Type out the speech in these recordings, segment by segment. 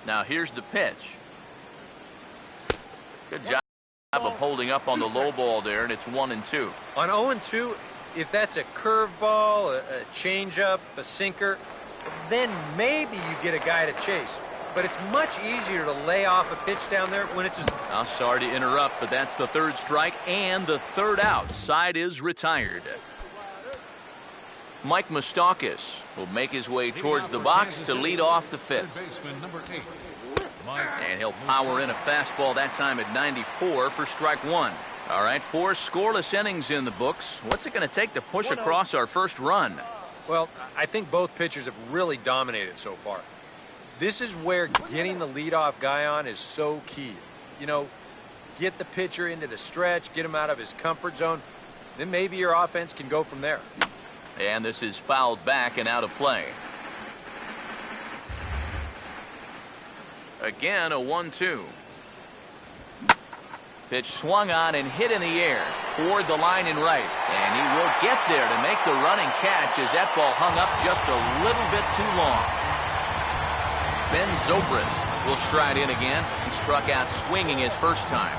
Now here's the pitch. Good job of holding up on the low ball there, and it's 1-2. On 0-2, if that's a curveball, a changeup, a sinker, then maybe you get a guy to chase. But it's much easier to lay off a pitch down there when it's a... Now, sorry to interrupt, but that's the third strike and the third out. Side is retired. Mike Moustakas will make his way towards the box to lead off the fifth. And he'll power in a fastball that time at 94 for strike one. All right, 4 scoreless innings in the books. What's it going to take to push across our first run? Well, I think both pitchers have really dominated so far. This is where getting the leadoff guy on is so key. You know, get the pitcher into the stretch, get him out of his comfort zone, then maybe your offense can go from there. And this is fouled back and out of play. Again, a 1-2. Pitch swung on and hit in the air toward the line and right. And he will get there to make the running catch as that ball hung up just a little bit too long. Ben Zobrist will stride in again. He struck out swinging his first time.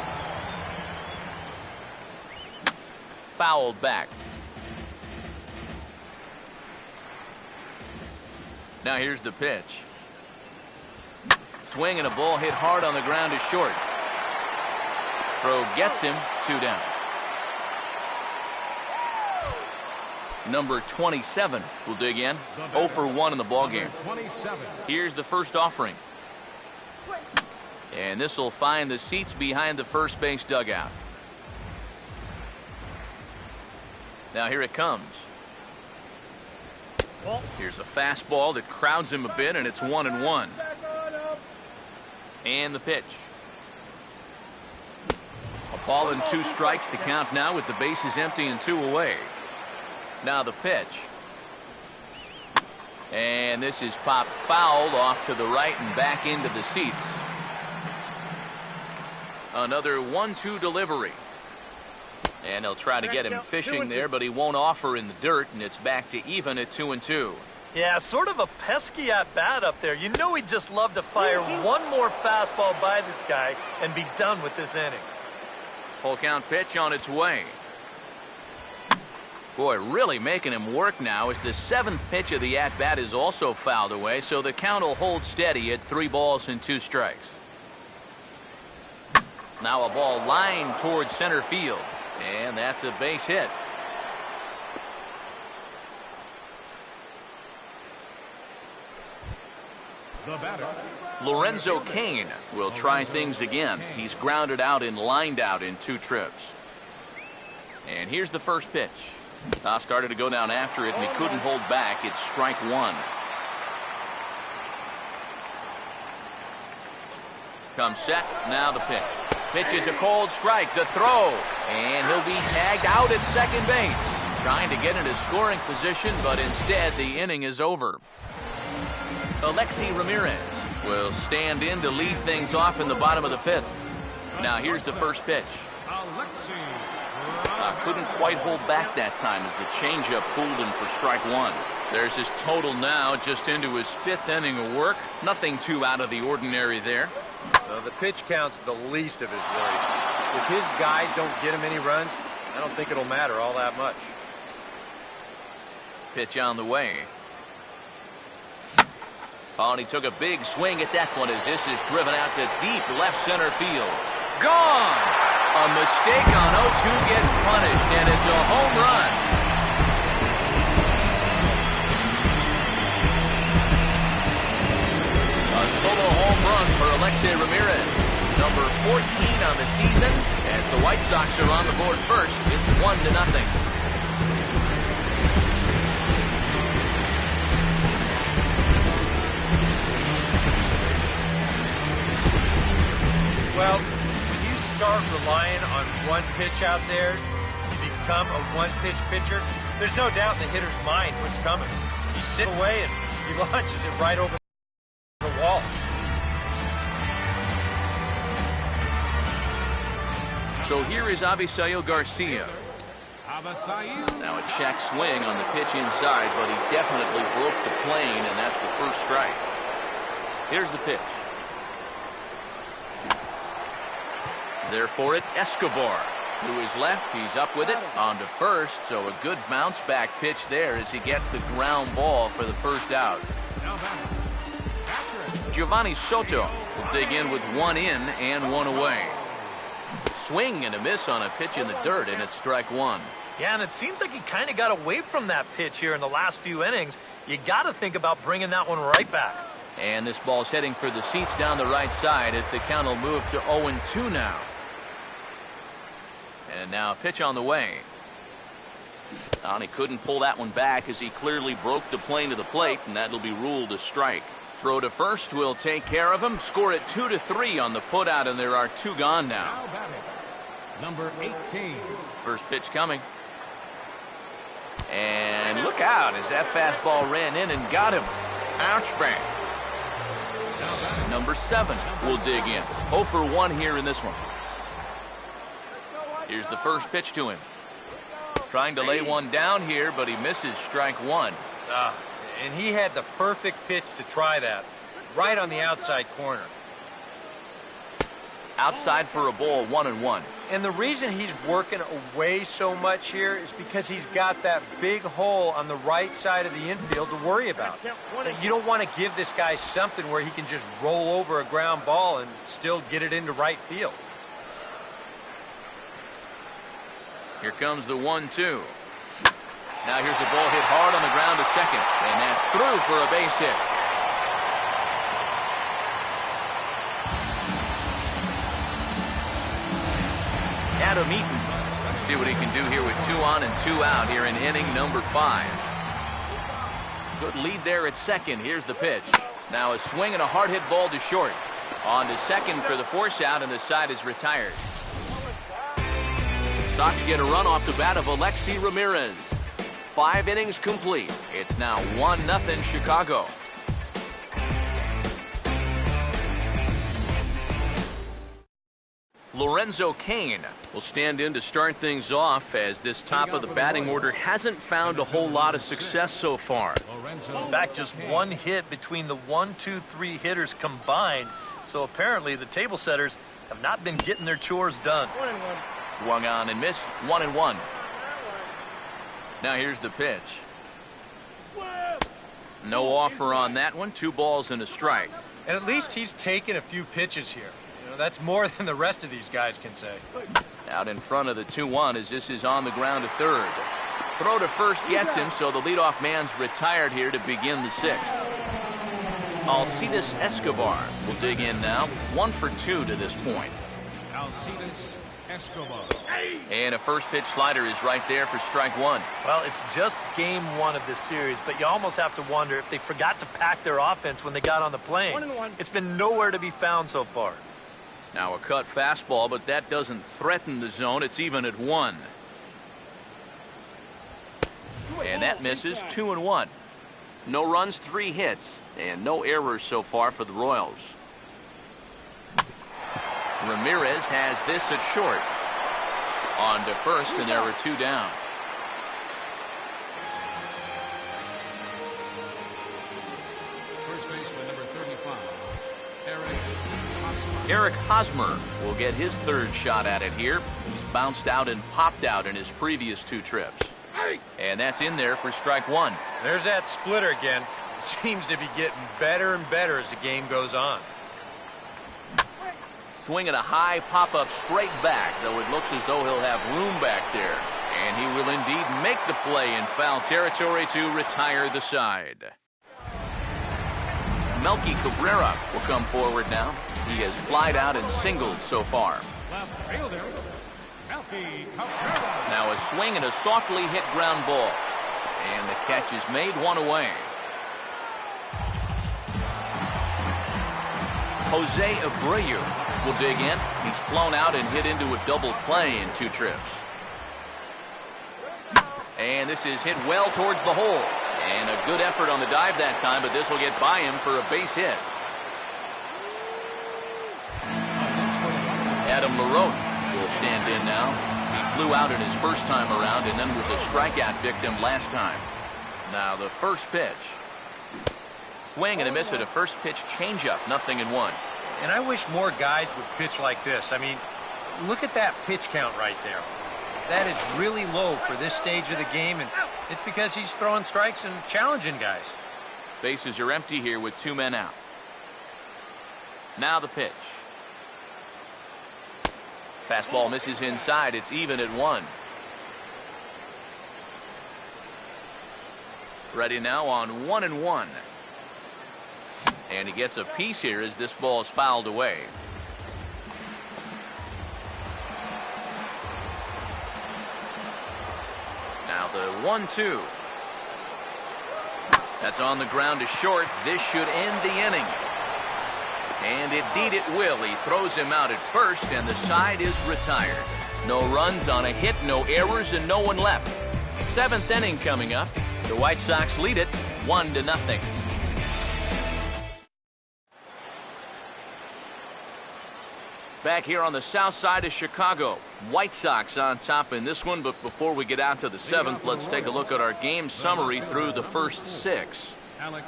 Fouled back. Now here's the pitch. Swing and a ball hit hard on the ground is short. Throw gets him, 2 down. Number 27 will dig in. 0 for 1 in the ballgame. Here's the first offering. And this will find the seats behind the first base dugout. Now here it comes. Here's a fastball that crowds him a bit, and it's 1-1. And the pitch. A ball and 2 strikes to count now with the bases empty and 2 away. Now the pitch. And this is popped fouled off to the right and back into the seats. Another 1-2 delivery. And they'll try to get him fishing there, but he won't offer in the dirt, and it's back to even at 2-2. Yeah, sort of a pesky at-bat up there. You know he'd just love to fire one more fastball by this guy and be done with this inning. Full count pitch on its way. Boy, really making him work now as the 7th pitch of the at-bat is also fouled away, so the count will hold steady at 3 balls and 2 strikes. Now a ball lined towards center field, and that's a base hit. The batter, Lorenzo Cain will try things again. He's grounded out and lined out in 2 trips. And here's the first pitch. Started to go down after it, and he couldn't hold back. It's strike 1. Comes set. Now the pitch. Pitch is a cold strike. The throw. And he'll be tagged out at second base. Trying to get into scoring position, but instead the inning is over. Alexi Ramirez will stand in to lead things off in the bottom of the 5th. Now here's the first pitch. Couldn't quite hold back that time as the changeup fooled him for strike 1. There's his total now, just into his 5th inning of work. Nothing too out of the ordinary there. The pitch count's the least of his worries. If his guys don't get him any runs, I don't think it'll matter all that much. Pitch on the way. Oh, and he took a big swing at that one as this is driven out to deep left center field. Gone! A mistake on 0-2 gets punished, and it's a home run. A solo home run for Alexi Ramirez. Number 14 on the season. As the White Sox are on the board first, it's 1-0. Well, start relying on one pitch out there, you become a one-pitch pitcher, there's no doubt in the hitter's mind what's coming. You sit away and he launches it right over the wall. So here is Avisail Garcia. Now a check swing on the pitch inside, but he definitely broke the plane, and that's the first strike. Here's the pitch. There for it, Escobar. To his left, he's up with it, on to first, so a good bounce-back pitch there as he gets the ground ball for the first out. Giovanni Soto will dig in with one in and one away. Swing and a miss on a pitch in the dirt, and it's strike one. Yeah, and it seems like he kind of got away from that pitch here in the last few innings. You got to think about bringing that one right back. And this ball's heading for the seats down the right side as the count will move to 0-2 now. And now a pitch on the way. And he couldn't pull that one back as he clearly broke the plane to the plate, and that'll be ruled a strike. Throw to first will take care of him. Score it 2-3 on the putout, and there are two gone now. Number 18. First pitch coming. And look out as that fastball ran in and got him. Ouch bang. Number 7 will dig in. 0 for 1 here in this one. Here's the first pitch to him. Trying to lay one down here, but he misses strike one. And he had the perfect pitch to try that. Right on the outside corner. Outside for a ball, 1-1. And the reason he's working away so much here is because he's got that big hole on the right side of the infield to worry about. You don't want to give this guy something where he can just roll over a ground ball and still get it into right field. Here comes the 1-2. Now here's the ball hit hard on the ground to second, and that's through for a base hit. Adam Eaton. See what he can do here with 2 on and 2 out here in inning number 5. Good lead there at second. Here's the pitch. Now a swing and a hard hit ball to short. On to second for the force out, and the side is retired. Sox get a run off the bat of Alexi Ramirez. 5 innings complete. It's now 1-0 Chicago. Lorenzo Cain will stand in to start things off as this top of the batting order hasn't found a whole lot of success so far. In fact, just 1 hit between the 1, 2, 3 hitters combined. So apparently the table setters have not been getting their chores done. Swung on and missed, 1-1. Now here's the pitch. No offer on that one. 2 balls and a strike. And at least he's taken a few pitches here. That's more than the rest of these guys can say. Out in front of the 2-1 as this is on the ground to third. Throw to first gets him, so the leadoff man's retired here to begin the 6th. Alcides Escobar will dig in now. 1 for 2 to this point. Alcides Escobar. And a first pitch slider is right there for strike 1. Well, it's just game 1 of this series, but you almost have to wonder if they forgot to pack their offense when they got on the plane. It's been nowhere to be found so far. Now a cut fastball, but that doesn't threaten the zone. It's even at 1. And that misses. 2-1. No runs, 3 hits, and no errors so far for the Royals. Ramirez has this at short. On to first, and there are 2 down. First baseman number 35, Eric Hosmer will get his 3rd shot at it here. He's bounced out and popped out in his previous 2 trips. And that's in there for strike 1. There's that splitter again. Seems to be getting better and better as the game goes on. Swinging a high pop-up straight back, though it looks as though he'll have room back there. And he will indeed make the play in foul territory to retire the side. Melky Cabrera will come forward now. He has flied out and singled so far. left fielder, Melky Cabrera. Now a swing and a softly hit ground ball. And the catch is made, 1 away. Jose Abreu will dig in. He's flown out and hit into a double play in 2 trips. And this is hit well towards the hole. And a good effort on the dive that time, but this will get by him for a base hit. Adam LaRoche will stand in now. He flew out in his first time around and then was a strikeout victim last time. Now the first pitch. Swing and a miss at a first pitch changeup, 0-1. And I wish more guys would pitch like this. I mean, Look at that pitch count right there. That is really low for this stage of the game, and it's because he's throwing strikes and challenging guys. Bases are empty here with 2 men out. Now the pitch. Fastball misses inside. It's even at 1. Ready now on 1-1. And he gets a piece here as this ball is fouled away. Now the 1-2. That's on the ground to short. This should end the inning. And indeed it will. He throws him out at first, and the side is retired. No runs on a hit, no errors, and no one left. 7th inning coming up. The White Sox lead it 1-0. Back here on the south side of Chicago, White Sox on top in this one. But before we get out to the 7th, let's take a look at our game summary through the first 6. Alex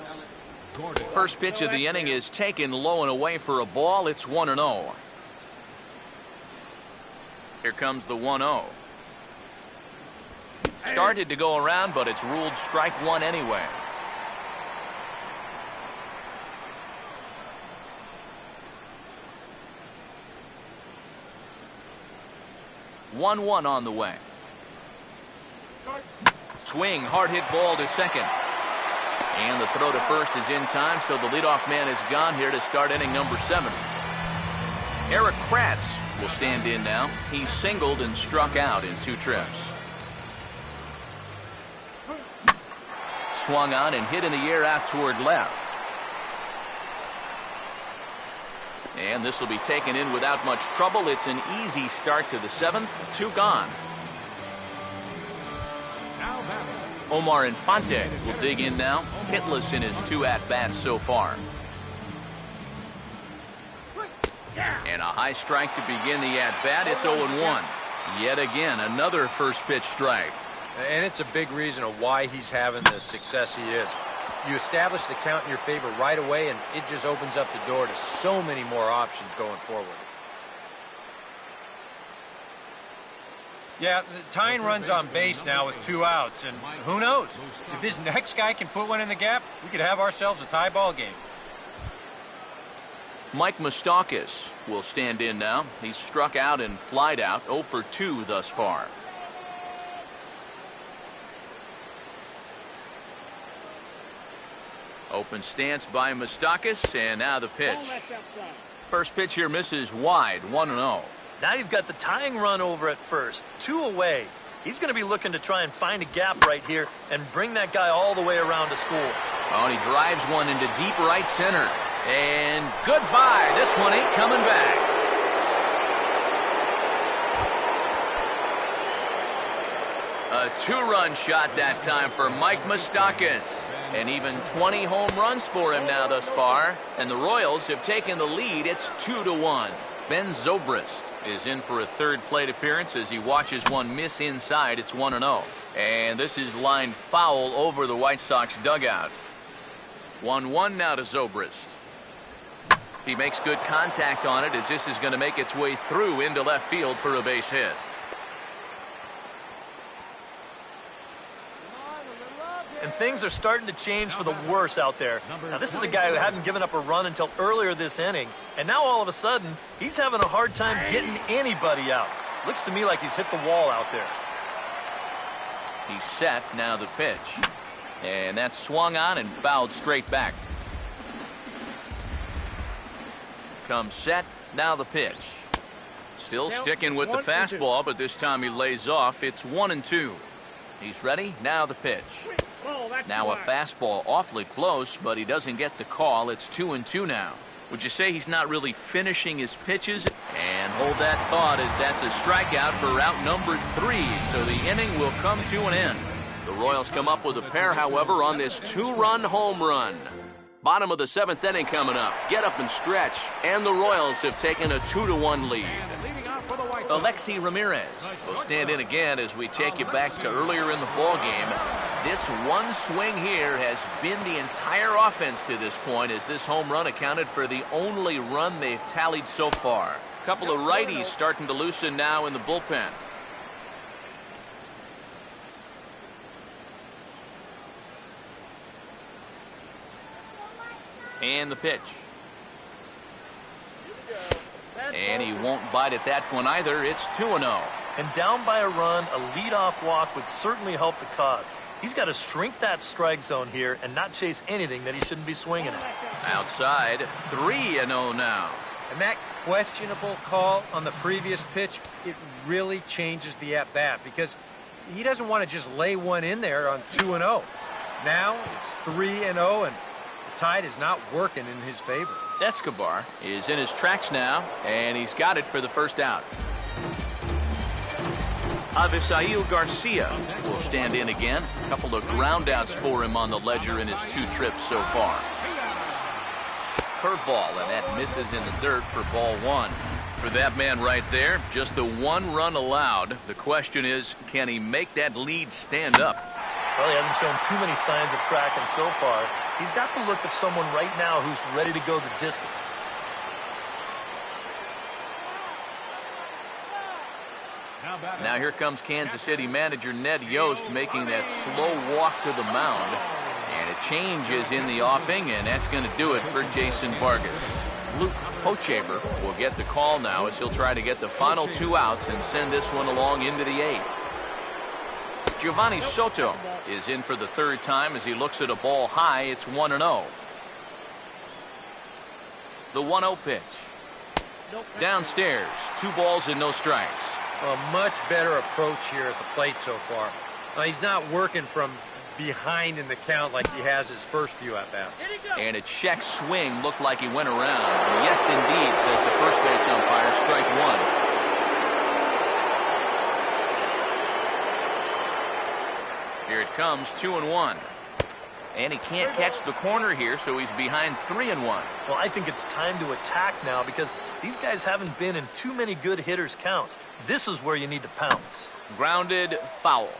Gordon. First pitch of the inning is taken low and away for a ball. It's 1-0. Here comes the 1-0. Started to go around, but it's ruled strike 1 anyway. One on the way. Swing, hard hit ball to second. And the throw to first is in time, so the leadoff man is gone here to start inning number 7. Eric Kratz will stand in now. He singled and struck out in 2 trips. Swung on and hit in the air out toward left. And this will be taken in without much trouble. It's an easy start to the 7th. 2 gone. Now batting. Omar Infante will dig in now. Hitless in his 2 at-bats so far. And a high strike to begin the at-bat. It's 0-1. Yet again, another first pitch strike. And it's a big reason of why he's having the success he is. You establish the count in your favor right away, and it just opens up the door to so many more options going forward. Yeah, tying runs on base now with 2 outs, and who knows? If this next guy can put one in the gap, we could have ourselves a tie ball game. Mike Moustakas will stand in now. He's struck out and flied out, 0 for 2 thus far. Open stance by Moustakas, and now the pitch. First pitch here misses wide, 1-0. Now you've got the tying run over at first, 2 away. He's going to be looking to try and find a gap right here and bring that guy all the way around to score. Oh, and he drives one into deep right center. And goodbye. This one ain't coming back. A 2-run shot that time for Mike Moustakas. And even 20 home runs for him now thus far. And the Royals have taken the lead. It's 2-1. Ben Zobrist is in for a 3rd plate appearance as he watches one miss inside. It's 1-0. And this is lined foul over the White Sox dugout. 1-1 now to Zobrist. He makes good contact on it as this is going to make its way through into left field for a base hit. And things are starting to change for the worse out there. Now, this is a guy who hadn't given up a run until earlier this inning. And now all of a sudden, he's having a hard time getting anybody out. Looks to me like he's hit the wall out there. He's set. Now the pitch. And that's swung on and fouled straight back. Comes set. Now the pitch. Still sticking with the fastball, but this time he lays off. It's 1-2. He's ready. Now the pitch. Now a fastball awfully close, but he doesn't get the call. It's 2-2 now. Would you say he's not really finishing his pitches? And hold that thought, as that's a strikeout for route number 3. So the inning will come to an end. The Royals come up with a pair, however, on this 2-run home run. Bottom of the 7th inning coming up. Get up and stretch. And the Royals have taken a 2-1 lead. Alexi Ramirez will stand in again as we take you back to earlier in the ball game. This one swing here has been the entire offense to this point, as this home run accounted for the only run they've tallied so far. A couple of righties starting to loosen now in the bullpen. And the pitch. And he won't bite at that one either. It's 2-0. And down by a run, a leadoff walk would certainly help the cause. He's got to shrink that strike zone here and not chase anything that he shouldn't be swinging at. Outside, 3-0 now. And that questionable call on the previous pitch, it really changes the at-bat, because he doesn't want to just lay one in there on 2-0. Now it's 3-0, and the tide is not working in his favor. Escobar is in his tracks now, and he's got it for the first out. Avisail Garcia will stand in again. A couple of ground outs for him on the ledger in his 2 trips so far. Curveball, and that misses in the dirt for ball 1. For that man right there, just the 1 run allowed. The question is, can he make that lead stand up? Well, he hasn't shown too many signs of cracking so far. He's got the look of someone right now who's ready to go the distance. Now here comes Kansas City manager Ned Yost making that slow walk to the mound. And a change is in the offing, and that's going to do it for Jason Vargas. Luke Hochever will get the call now, as he'll try to get the final 2 outs and send this one along into the 8th. Giovanni Soto is in for the 3rd time as he looks at a ball high. It's 1-0. The 1-0 pitch. Downstairs, 2 balls and no strikes. A much better approach here at the plate so far. He's not working from behind in the count like he has his first few at-bats. And a check swing looked like he went around. Yes, indeed, says the first base umpire. Strike 1. Here it comes, 2-1. And he can't catch the corner here, so he's behind 3-1. Well, I think it's time to attack now, because these guys haven't been in too many good hitters' counts. This is where you need to pounce. Grounded, foul.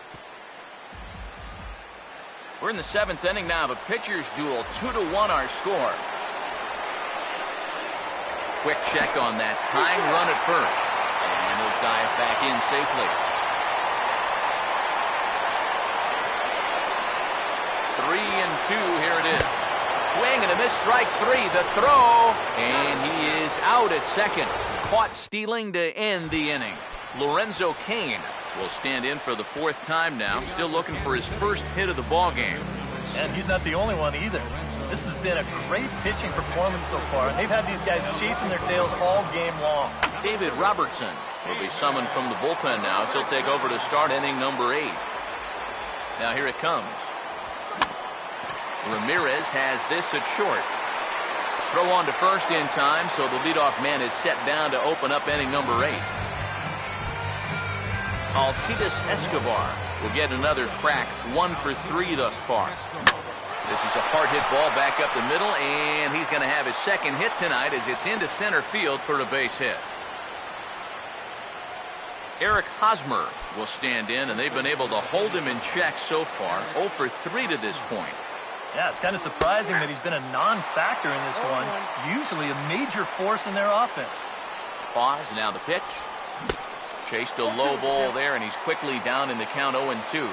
We're in the 7th inning now of a pitcher's duel. 2-1 our score. Quick check on that tying run at first. And he'll dive back in safely. 3-2, here it is. Swing and a miss, strike 3. The throw, and he is out at second. Caught stealing to end the inning. Lorenzo Cain will stand in for the 4th time now, still looking for his first hit of the ball game. And he's not the only one either. This has been a great pitching performance so far, and they've had these guys chasing their tails all game long. David Robertson will be summoned from the bullpen now, so he'll take over to start inning number 8. Now here it comes. Ramirez has this at short. Throw on to first in time, so the leadoff man is set down to open up inning number 8. Alcides Escobar will get another crack, 1 for 3 thus far. This is a hard hit ball back up the middle, and he's going to have his 2nd hit tonight as it's into center field for a base hit. Eric Hosmer will stand in, and they've been able to hold him in check so far. 0 for 3 to this point. Yeah, it's kind of surprising that he's been a non-factor in this one. Usually a major force in their offense. Pause, now the pitch. Chased a low ball there, and he's quickly down in the count 0-2.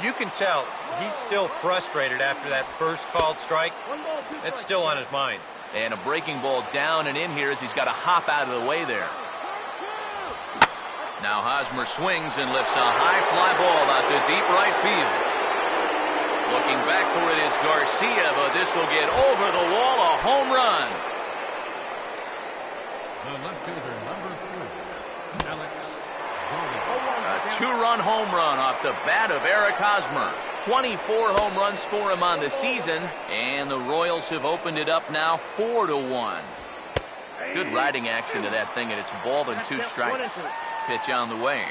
You can tell he's still frustrated after that first called strike. That's still on his mind. And a breaking ball down and in here as he's got to hop out of the way there. Now Hosmer swings and lifts a high fly ball out to deep right field. Looking back for it is Garcia, but this will get over the wall, a home run. The left fielder, number 3, Alex Gordon. A 2-run home run off the bat of Eric Hosmer. 24 home runs for him on the season, and the Royals have opened it up now 4-1. Good riding action to that thing, and it's a ball and 2 strikes. Pitch on the way.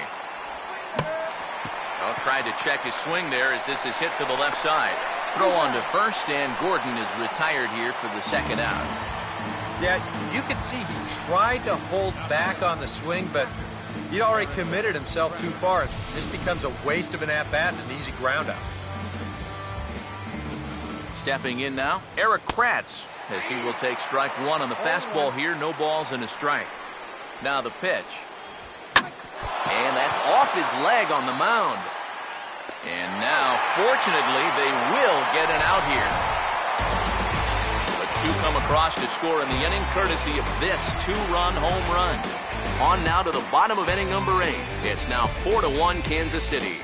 Tried to check his swing there as this is hit to the left side. Throw on to first, and Gordon is retired here for the 2nd out. Yeah, you could see he tried to hold back on the swing, but he'd already committed himself too far. This becomes a waste of an at-bat and an easy ground out. Stepping in now, Eric Kratz, as he will take strike one on the fastball here. No balls and a strike. Now the pitch. And that's off his leg on the mound. And now, fortunately, they will get an out here. The two come across to score in the inning, courtesy of this two-run home run. On now to the bottom of inning number 8. It's now 4-1 Kansas City.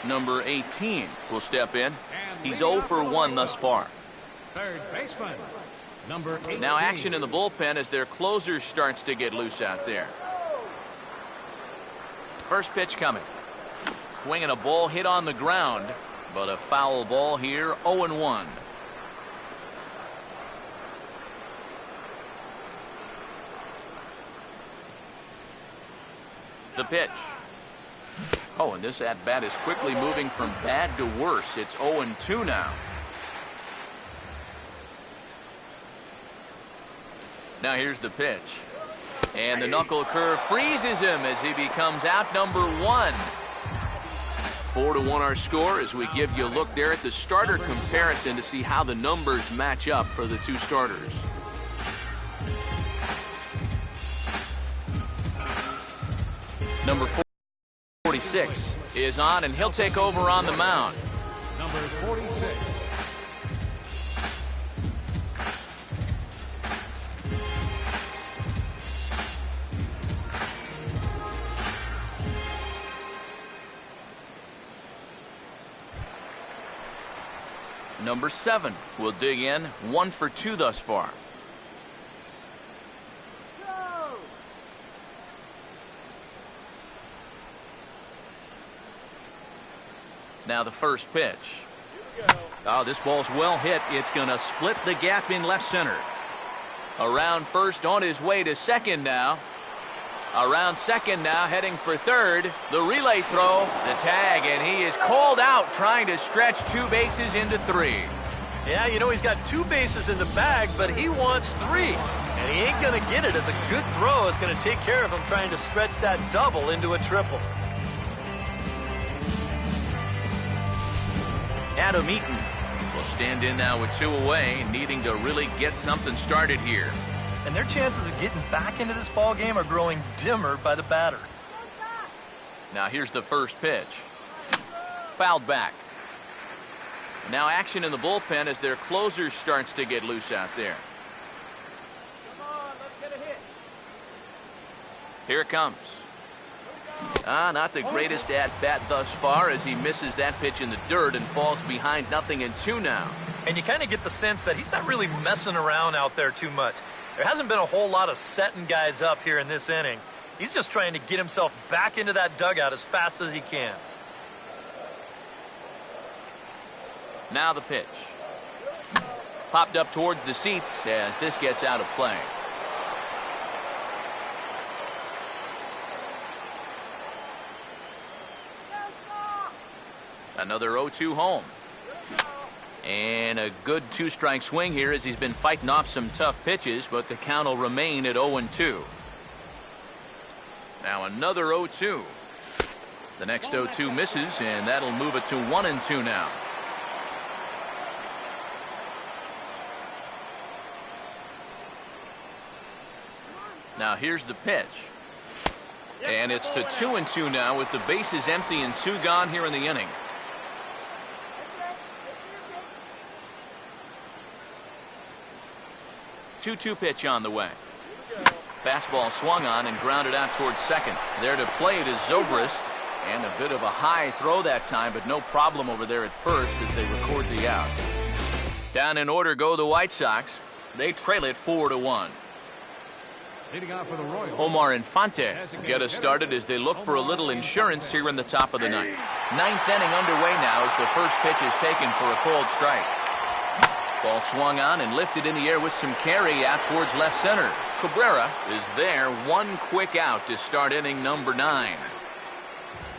Number 18 will step in. He's 0 for 1 thus far. Third baseman, number 18. Now action in the bullpen as their closer starts to get loose out there. First pitch coming. Swinging a ball hit on the ground, but a foul ball here, 0-1. The pitch. Oh, and this at-bat is quickly moving from bad to worse. It's 0-2 now. Now here's the pitch. And the knuckle curve freezes him as he becomes out number 1. 4-1 our score as we give you a look there at the starter comparison to see how the numbers match up for the two starters. Number 46 is on, and he'll take over on the mound. Number 46. Number 7 will dig in, 1 for 2 thus far. Now the first pitch. Oh, this ball's well hit. It's going to split the gap in left center. Around first, on his way to second now. Around second now, heading for third. The relay throw, the tag, and he is called out trying to stretch 2 bases into 3. Yeah, you know, he's got 2 bases in the bag, but he wants 3. And he ain't going to get it, as a good throw is going to take care of him trying to stretch that double into a triple. Adam Eaton will stand in now with 2 away, needing to really get something started here. And their chances of getting back into this ball game are growing dimmer by the batter. Now here's the first pitch. Fouled back. Now action in the bullpen as their closer starts to get loose out there. Come on, let's get a hit. Here it comes. Not the greatest at-bat thus far as he misses that pitch in the dirt and falls behind 0-2 now. And you kind of get the sense that he's not really messing around out there too much. There hasn't been a whole lot of setting guys up here in this inning. He's just trying to get himself back into that dugout as fast as he can. Now the pitch. Popped up towards the seats as this gets out of play. Another 0-2 home. And a good 2-strike swing here as he's been fighting off some tough pitches, but the count will remain at 0-2. Now another 0-2. The next 0-2 misses, and that'll move it to 1-2 now. Now here's the pitch. And it's to 2-2 now with the bases empty and 2 gone here in the inning. 2-2 pitch on the way. Fastball swung on and grounded out towards second. There to play it is Zobrist. And a bit of a high throw that time, but no problem over there at first as they record the out. Down in order go the White Sox. They trail it 4-1. Leading off for the Royals, Omar Infante get us started as they look for a little insurance here in the top of the ninth. 9th inning underway now as the first pitch is taken for a cold strike. Ball swung on and lifted in the air with some carry out towards left center. Cabrera is there, 1 quick out to start inning number 9.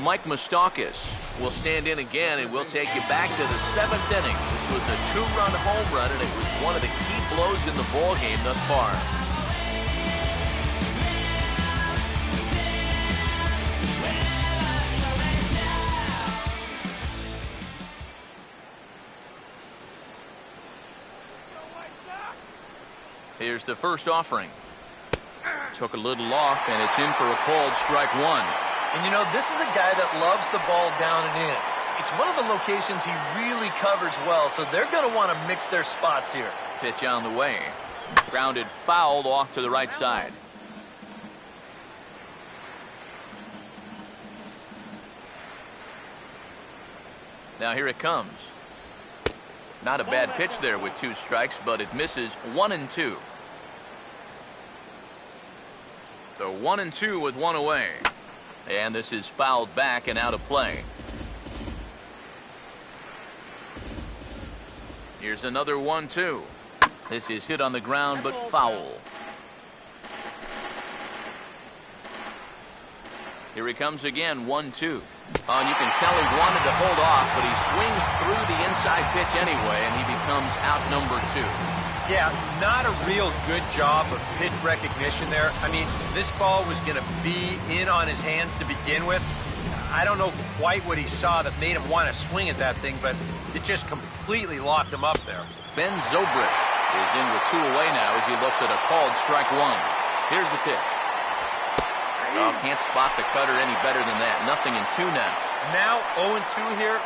Mike Moustakas will stand in again, and we'll take you back to the 7th inning. This was a 2-run home run, and it was one of the key blows in the ball game thus far. Here's the first offering. Took a little off, and it's in for a called strike one. And you know, this is a guy that loves the ball down and in. It's one of the locations he really covers well, so they're going to want to mix their spots here. Pitch on the way. Grounded fouled off to the right side. Now here it comes. Not a bad pitch there with 2 strikes, but it misses 1-2. The 1-2 with 1 away. And this is fouled back and out of play. Here's another 1-2. This is hit on the ground, but foul. Here he comes again, 1-2. And you can tell he wanted to hold off, but he swings through the inside pitch anyway, and he becomes out number 2. Yeah, not a real good job of pitch recognition there. I mean, this ball was going to be in on his hands to begin with. I don't know quite what he saw that made him want to swing at that thing, but it just completely locked him up there. Ben Zobrist is in with 2 away now as he looks at a called strike one. Here's the pitch. Oh, can't spot the cutter any better than that. Nothing in 2 now. Now 0-2 here.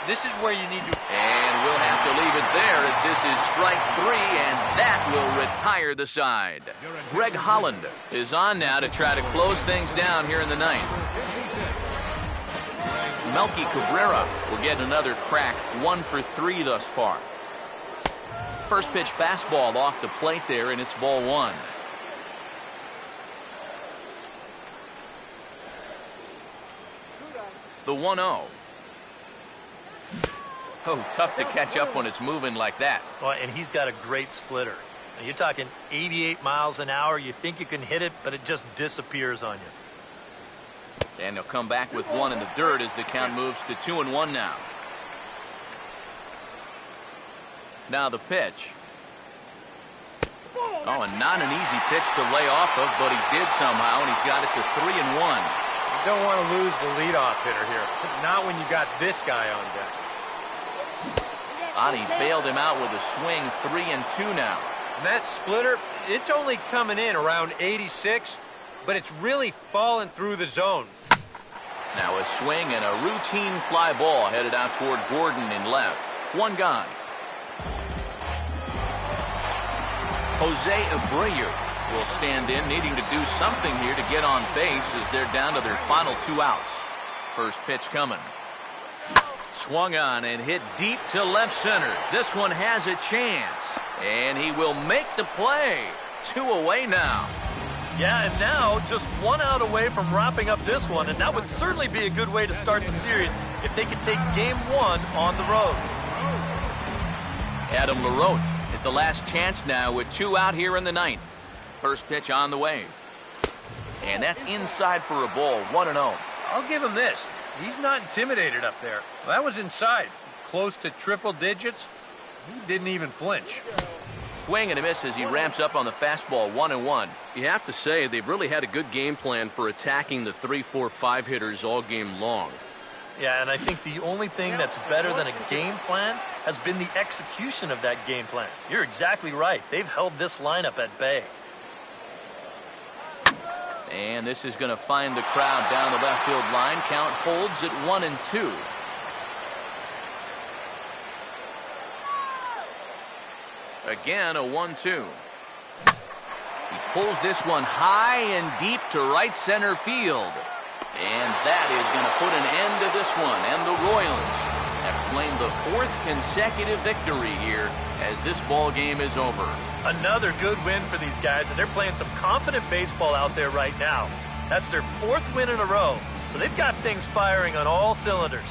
This is where you need to... And we'll have to leave it there as this is strike 3, and that will retire the side. Greg Holland is on now to try to close things down here in the 9th. Melky Cabrera will get another crack, 1 for 3 thus far. First pitch fastball off the plate there, and it's ball 1. The 1-0. Oh, tough to catch up when it's moving like that. Well, and he's got a great splitter. Now, you're talking 88 miles an hour. You think you can hit it, but it just disappears on you. And he'll come back with 1 in the dirt as the count moves to 2-1 now. Now the pitch. Oh, and not an easy pitch to lay off of, but he did somehow, and he's got it to 3-1. You don't want to lose the leadoff hitter here. Not when you got this guy on deck. Ani bailed him out with a swing, 3-2 now. And that splitter, it's only coming in around 86, but it's really falling through the zone. Now a swing and a routine fly ball headed out toward Gordon in left. 1 gone. Jose Abreu will stand in, needing to do something here to get on base as they're down to their final 2 outs. First pitch coming. Swung on and hit deep to left center. This one has a chance, and he will make the play. 2 away now. Yeah, and now just 1 out away from wrapping up this one, and that would certainly be a good way to start the series if they could take game 1 on the road. Adam LaRoche is the last chance now with 2 out here in the 9th. First pitch on the way. And that's inside for a ball, 1-0. I'll give him this. He's not intimidated up there. Well, that was inside. Close to triple digits. He didn't even flinch. Swing and a miss as he ramps up on the fastball, 1-1. You have to say they've really had a good game plan for attacking the 3, 4, 5 hitters all game long. Yeah, and I think the only thing that's better than a game plan has been the execution of that game plan. You're exactly right. They've held this lineup at bay. And this is going to find the crowd down the left field line. Count holds at 1-2. Again, a 1-2. He pulls this one high and deep to right center field. And that is going to put an end to this one. And the Royals have claimed the 4th consecutive victory here as this ball game is over. Another good win for these guys, and they're playing some confident baseball out there right now. That's their 4th win in a row, so they've got things firing on all cylinders.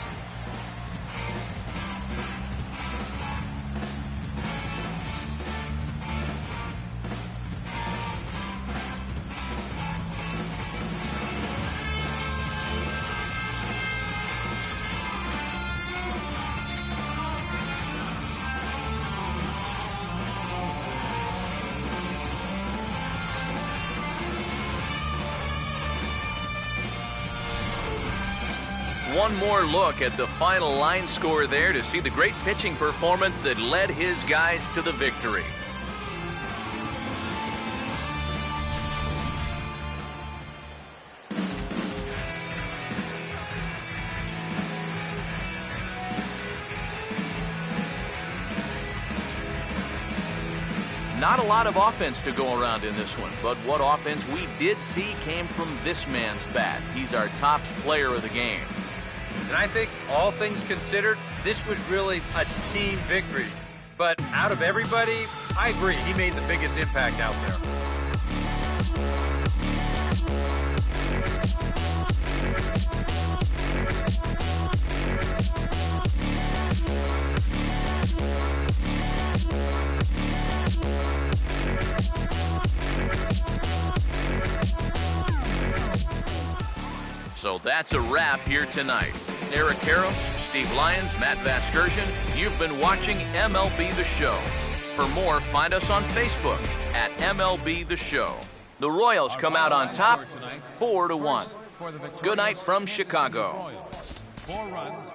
One more look at the final line score there to see the great pitching performance that led his guys to the victory. Not a lot of offense to go around in this one, but what offense we did see came from this man's bat. He's our top player of the game. And I think, all things considered, this was really a team victory. But out of everybody, I agree, he made the biggest impact out there. So that's a wrap here tonight. Eric Karros, Steve Lyons, Matt Vasgersian, you've been watching MLB The Show. For more, find us on Facebook at MLB The Show. The Royals come out on top 4-1. Good night from Chicago. 4 runs.